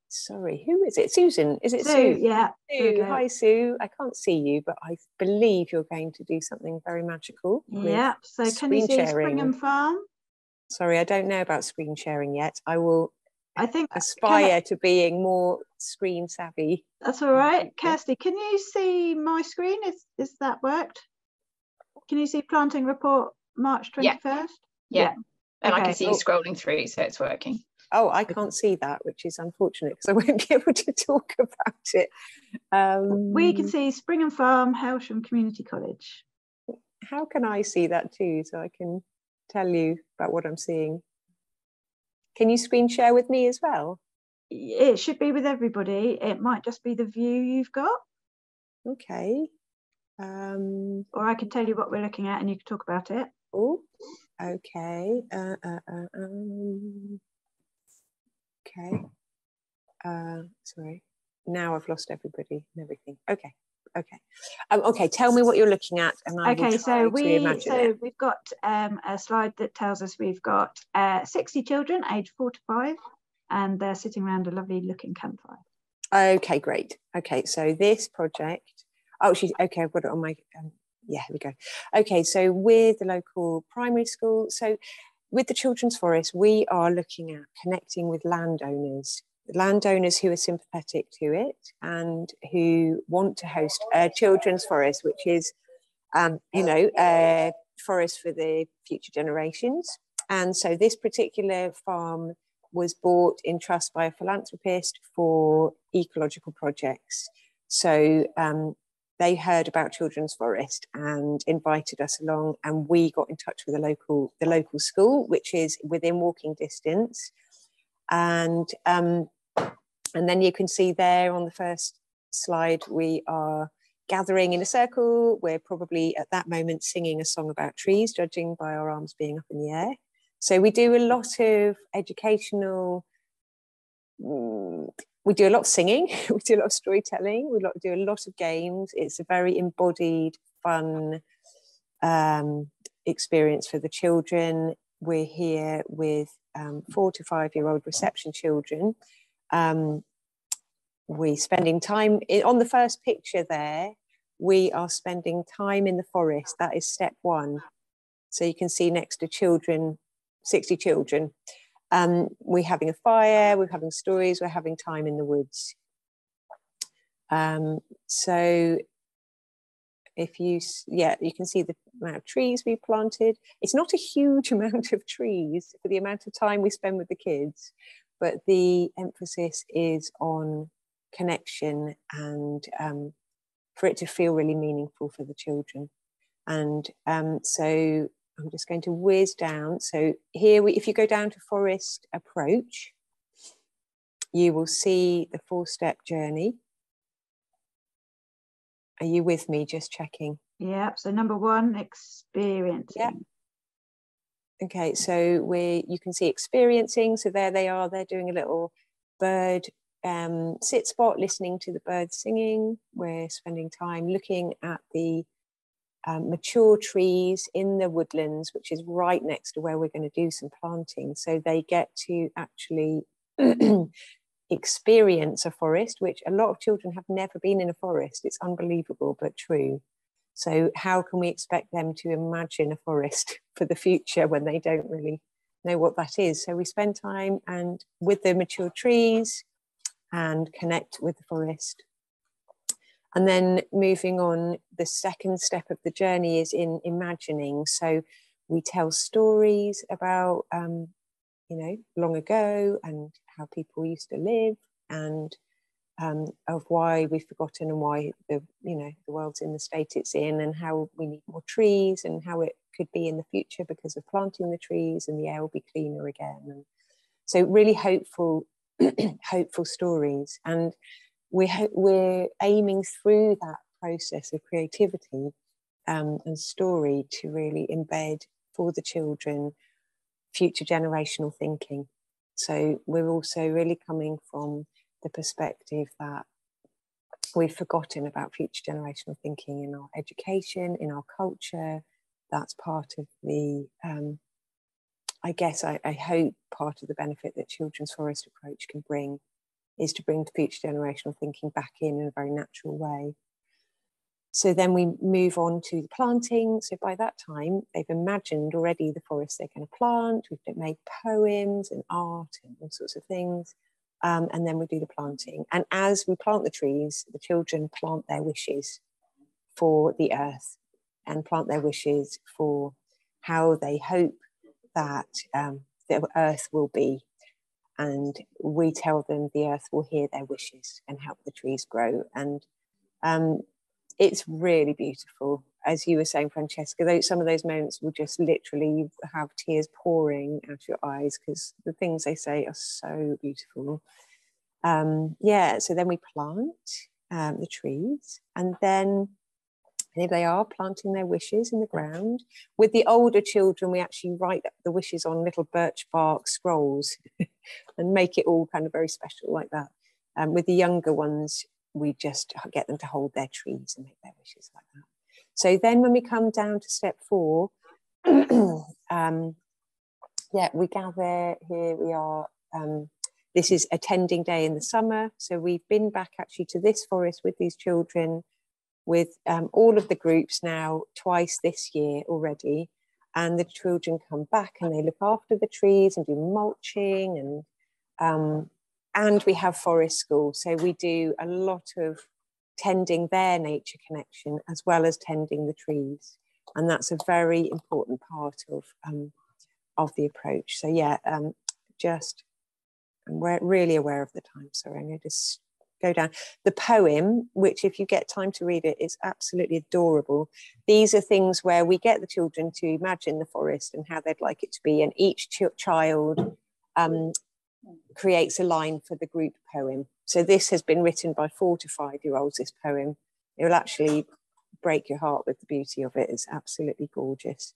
sorry, who is it? Susan, is it Sue? Yeah. Sue. Hi Sue, I can't see you, but I believe you're going to do something very magical. Yeah, so can you see Springham Farm? Sorry, I don't know about screen sharing yet. I will aspire to being more screen savvy. That's all right. Kirsty, can you see my screen? Is that worked? Can you see planting report March 21st? Yeah. And okay. I can see you scrolling through, so it's working. Oh, I can't see that, which is unfortunate because I won't be able to talk about it. We can see Springham Farm, Helsham Community College. How can I see that too, so I can tell you about what I'm seeing? Can you screen share with me as well? It should be with everybody. It might just be the view you've got. Okay. Or I can tell you what we're looking at and you can talk about it. Oh, okay. Okay. Sorry. Now I've lost everybody and everything. Okay. Okay. Tell me what you're looking at, and I will try to imagine it. We've got a slide that tells us we've got 60 children aged 4 to 5, and they're sitting around a lovely looking campfire. Okay, great. Okay, so this project. Oh, I've got it on my. Yeah, here we go. Okay, so with the local primary school, so with the Children's Forest, we are looking at connecting with landowners who are sympathetic to it and who want to host a children's forest, which is, a forest for the future generations. And so this particular farm was bought in trust by a philanthropist for ecological projects. So they heard about Children's Forest and invited us along, and we got in touch with the local school, which is within walking distance. And then you can see there on the first slide, we are gathering in a circle. We're probably at that moment singing a song about trees, judging by our arms being up in the air. So we do a lot of educational, we do a lot of singing, we do a lot of storytelling, we do a lot of games. It's a very embodied, fun experience for the children. We're here with 4 to 5 year old reception children. We're spending time on the first picture there. We are spending time in the forest. That is step 1. So you can see next to children, 60 children. We're having a fire, we're having stories, we're having time in the woods. So if you can see the amount of trees we planted. It's not a huge amount of trees for the amount of time we spend with the kids, but the emphasis is on connection and for it to feel really meaningful for the children. And so I'm just going to whiz down. So here, if you go down to forest approach, you will see the 4-step journey. Are you with me? Just checking. Yeah, so number 1, experiencing. Yeah. Okay, so you can see experiencing. So there they are. They're doing a little bird sit spot, listening to the birds singing. We're spending time looking at the mature trees in the woodlands, which is right next to where we're going to do some planting. So they get to actually experience a forest, which a lot of children have never been in a forest. It's unbelievable, but true. So how can we expect them to imagine a forest for the future when they don't really know what that is? So we spend time and with the mature trees and connect with the forest. And then moving on, the second step of the journey is in imagining. So we tell stories about, long ago and how people used to live, and of why we've forgotten and why the world's in the state it's in, and how we need more trees and how it could be in the future because of planting the trees and the air will be cleaner again. And so really hopeful stories. And we're aiming through that process of creativity and story to really embed for the children future generational thinking. So we're also really coming from the perspective that we've forgotten about future generational thinking in our education, in our culture. That's part of the, I hope part of the benefit that Children's Forest Approach can bring is to bring future generational thinking back in a very natural way. So then we move on to the planting. So by that time, they've imagined already the forest they're going to plant. We've made poems and art and all sorts of things. And then we do the planting. And as we plant the trees, the children plant their wishes for the earth and plant their wishes for how they hope that the earth will be. And we tell them the earth will hear their wishes and help the trees grow. And it's really beautiful. As you were saying, Francesca, some of those moments will just literally have tears pouring out your eyes because the things they say are so beautiful. So then we plant the trees, and then here they are planting their wishes in the ground. With the older children, we actually write the wishes on little birch bark scrolls and make it all kind of very special like that. With the younger ones, we just get them to hold their trees and make their wishes like that. So then when we come down to step 4, we gather, here we are, this is attending day in the summer. So we've been back actually to this forest with these children, with all of the groups now twice this year already. And the children come back and they look after the trees and do mulching, and we have forest school. So we do a lot of tending their nature connection as well as tending the trees. And that's a very important part of the approach. So we're really aware of the time. Sorry, I'm going to just go down. The poem, which if you get time to read it, is absolutely adorable. These are things where we get the children to imagine the forest and how they'd like it to be. And each child creates a line for the group poem. So this has been written by 4 to 5-year-olds, this poem. It will actually break your heart with the beauty of it. It's absolutely gorgeous.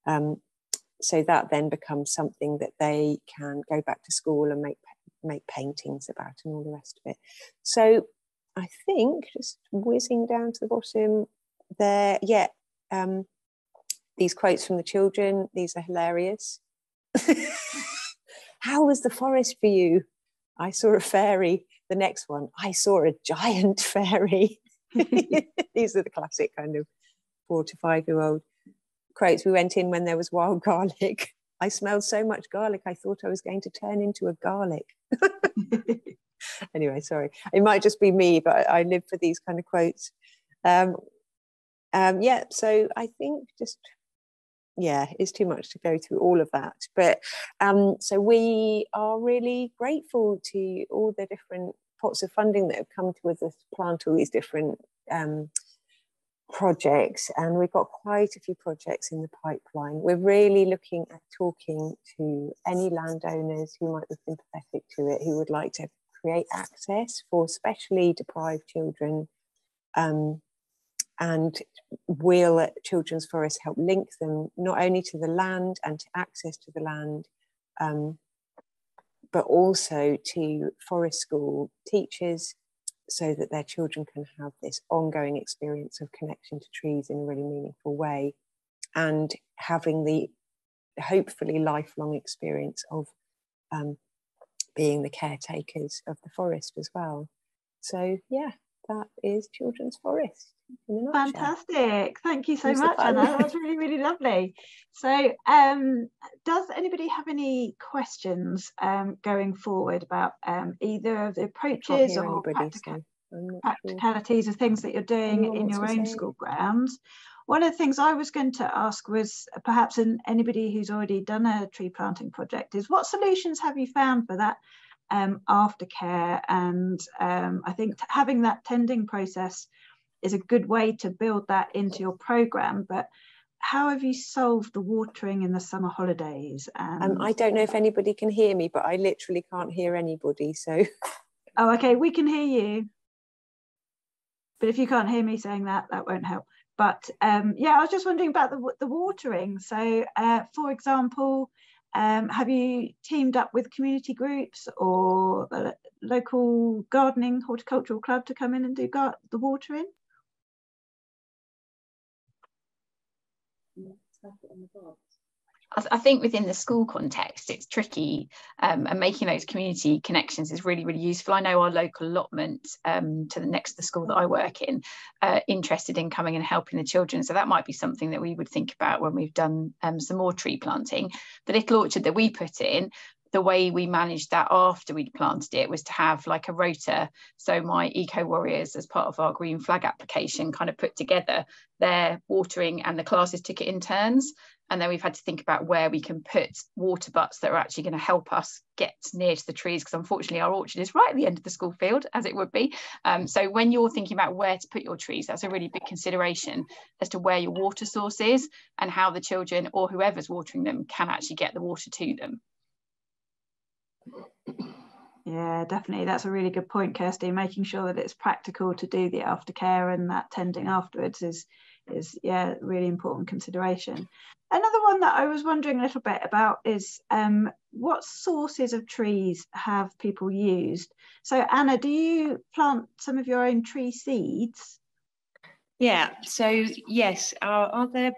So that then becomes something that they can go back to school and make paintings about and all the rest of it. So I think just whizzing down to the bottom there, these quotes from the children, these are hilarious. How was the forest for you? I saw a fairy. The next one, I saw a giant fairy. These are the classic kind of 4 to 5-year-old quotes. We went in when there was wild garlic. I smelled so much garlic, I thought I was going to turn into a garlic. Anyway, sorry. It might just be me, but I live for these kind of quotes. So I think it's too much to go through all of that. But so we are really grateful to all the different pots of funding that have come to us to plant all these different projects, and we've got quite a few projects in the pipeline. We're really looking at talking to any landowners who might be sympathetic to it, who would like to create access for specially deprived children and we'll at Children's Forest help link them not only to the land and to access to the land, but also to forest school teachers, so that their children can have this ongoing experience of connection to trees in a really meaningful way, and having the hopefully lifelong experience of being the caretakers of the forest as well. So yeah, that is Children's Forest in a nutshell. Fantastic. Thank you so much, Anna. That was really, really lovely. So does anybody have any questions going forward about either of the approaches or practicalities of things that you're doing in your own school grounds? One of the things I was going to ask was, perhaps anybody who's already done a tree planting project, is what solutions have you found for that aftercare? And I think having that tending process is a good way to build that into your program, but how have you solved the watering in the summer holidays? I don't know if anybody can hear me, but I literally can't hear anybody, so. Oh, okay, we can hear you, but if you can't hear me saying that, that won't help. But yeah, I was just wondering about the watering. So for example, have you teamed up with community groups or the local gardening horticultural club to come in and do the watering? I think within the school context, it's tricky, and making those community connections is really, really useful. I know our local allotment to the next to the school that I work in, interested in coming and helping the children. So that might be something that we would think about when we've done some more tree planting. The little orchard that we put in, the way we managed that after we'd planted it was to have like a rota. So my eco warriors, as part of our green flag application, kind of put together their watering, and the classes took it in turns. And then we've had to think about where we can put water butts that are actually going to help us get near to the trees, because unfortunately our orchard is right at the end of the school field, as it would be. So when you're thinking about where to put your trees, that's a really big consideration as to where your water source is and how the children or whoever's watering them can actually get the water to them. Yeah, definitely. That's a really good point, Kirsty. Making sure that it's practical to do the aftercare and that tending afterwards is yeah, really important consideration. Another one that I was wondering a little bit about is what sources of trees have people used? So Anna, do you plant some of your own tree seeds? Yeah, so yes, our other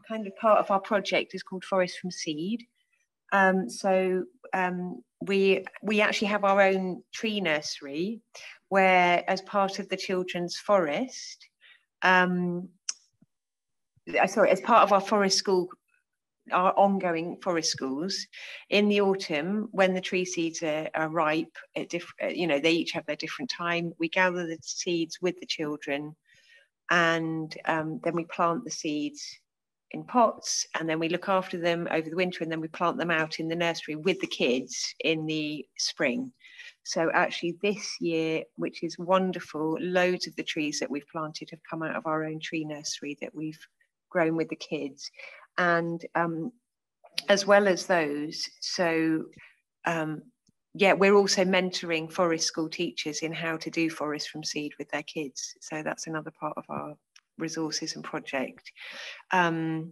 kind of part of our project is called Forest from Seed. We actually have our own tree nursery where, as part of the Children's Forest, as part of our forest school, our ongoing forest schools, in the autumn, when the tree seeds are ripe, at they each have their different time, we gather the seeds with the children, and then we plant the seeds in pots, and then we look after them over the winter, and then we plant them out in the nursery with the kids in the spring. So actually this year, which is wonderful, loads of the trees that we've planted have come out of our own tree nursery that we've grown with the kids. And as well as those, so yeah, we're also mentoring forest school teachers in how to do forest from seed with their kids. So that's another part of our resources and project. But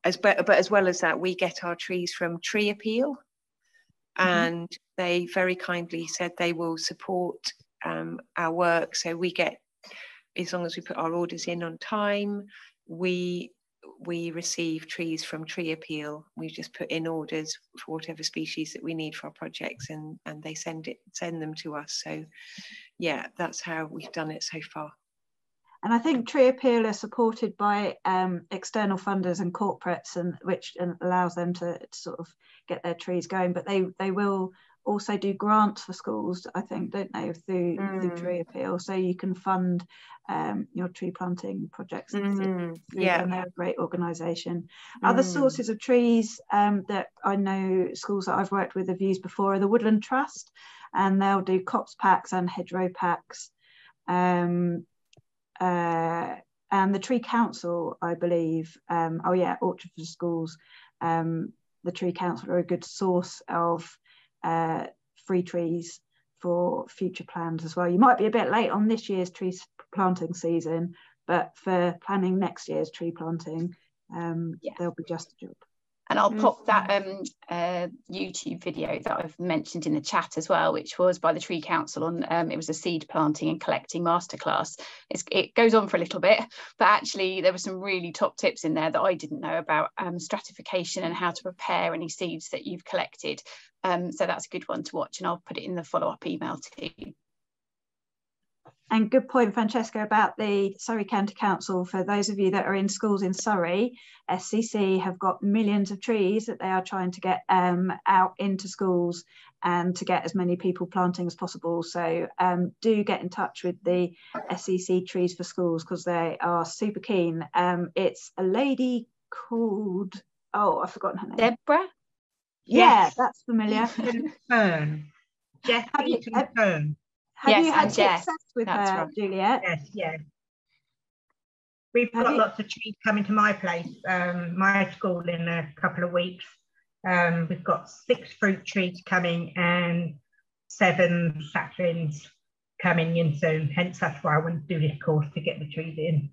as well as that, we get our trees from Tree Appeal, and they very kindly said they will support our work. So we get, as long as we put our orders in on time, we receive trees from Tree Appeal. We just put in orders for whatever species that we need for our projects, and they send them to us. So yeah, that's how we've done it so far. And I think Tree Appeal are supported by external funders and corporates, which allows them to sort of get their trees going. But they will also do grants for schools, I think, don't they, through Tree Appeal, so you can fund your tree planting projects. Yeah, and they're a great organisation. Other sources of trees that I know schools that I've worked with have used before are the Woodland Trust, and they'll do copse packs and hedgerow packs. And the Tree Council, I believe, Orchard for Schools, the Tree Council are a good source of free trees for future plans as well. You might be a bit late on this year's tree planting season, but for planning next year's tree planting, they'll be just a job. And I'll pop that YouTube video that I've mentioned in the chat as well, which was by the Tree Council on, it was a seed planting and collecting masterclass. It goes on for a little bit, but actually there were some really top tips in there that I didn't know about stratification and how to prepare any seeds that you've collected. So that's a good one to watch, and I'll put it in the follow-up email to you. And good point, Francesca, about the Surrey County Council. For those of you that are in schools in Surrey, SCC have got millions of trees that they are trying to get out into schools and to get as many people planting as possible. So do get in touch with the SCC Trees for Schools, because they are super keen. It's a lady called, oh, I've forgotten her name. Deborah? Yeah, Yes. That's familiar. Fern. Jeff Eaton Fern. Have you had success with her, right. Juliet? Yes, yes. We've got lots of trees coming to my place, my school, in a couple of weeks. We've got 6 fruit trees coming and 7 saplings coming in soon. Hence, that's why I want to do this course, to get the trees in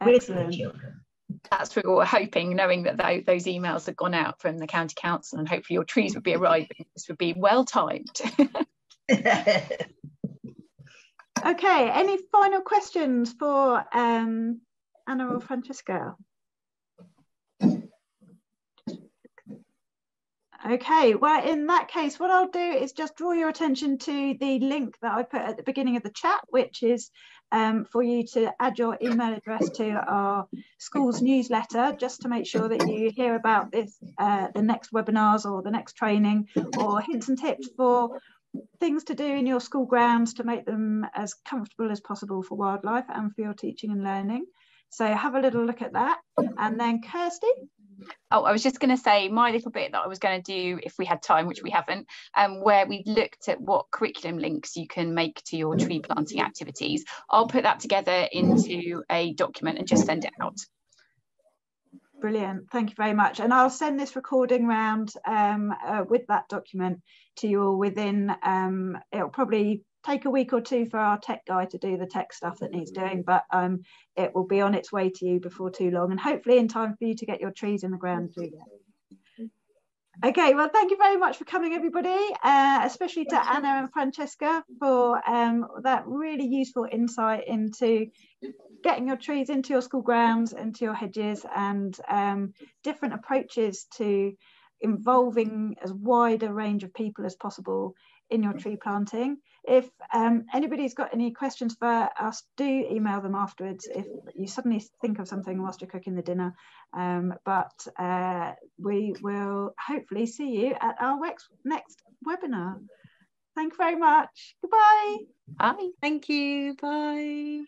with the children. That's what we're hoping, knowing that those emails have gone out from the County Council, and hopefully your trees would be arriving. This would be well timed. Okay, any final questions for Anna or Francesca? Okay, well, in that case, what I'll do is just draw your attention to the link that I put at the beginning of the chat, which is for you to add your email address to our school's newsletter, just to make sure that you hear about this, the next webinars or the next training, or hints and tips for things to do in your school grounds to make them as comfortable as possible for wildlife and for your teaching and learning. So have a little look at that. And then Kirsty? Oh, I was just going to say my little bit that I was going to do, if we had time, which we haven't, where we looked at what curriculum links you can make to your tree planting activities. I'll put that together into a document and just send it out. Brilliant, thank you very much. And I'll send this recording round with that document to you all within, it'll probably take a week or two for our tech guy to do the tech stuff that needs doing, but it will be on its way to you before too long, and hopefully in time for you to get your trees in the ground too. Okay, well, thank you very much for coming, everybody, especially to Anna and Francesca for that really useful insight into getting your trees into your school grounds, into your hedges, and different approaches to involving as wide a range of people as possible in your tree planting. If anybody's got any questions for us, do email them afterwards if you suddenly think of something whilst you're cooking the dinner. But we will hopefully see you at our next webinar. Thank you very much. Goodbye. Bye. Thank you. Bye.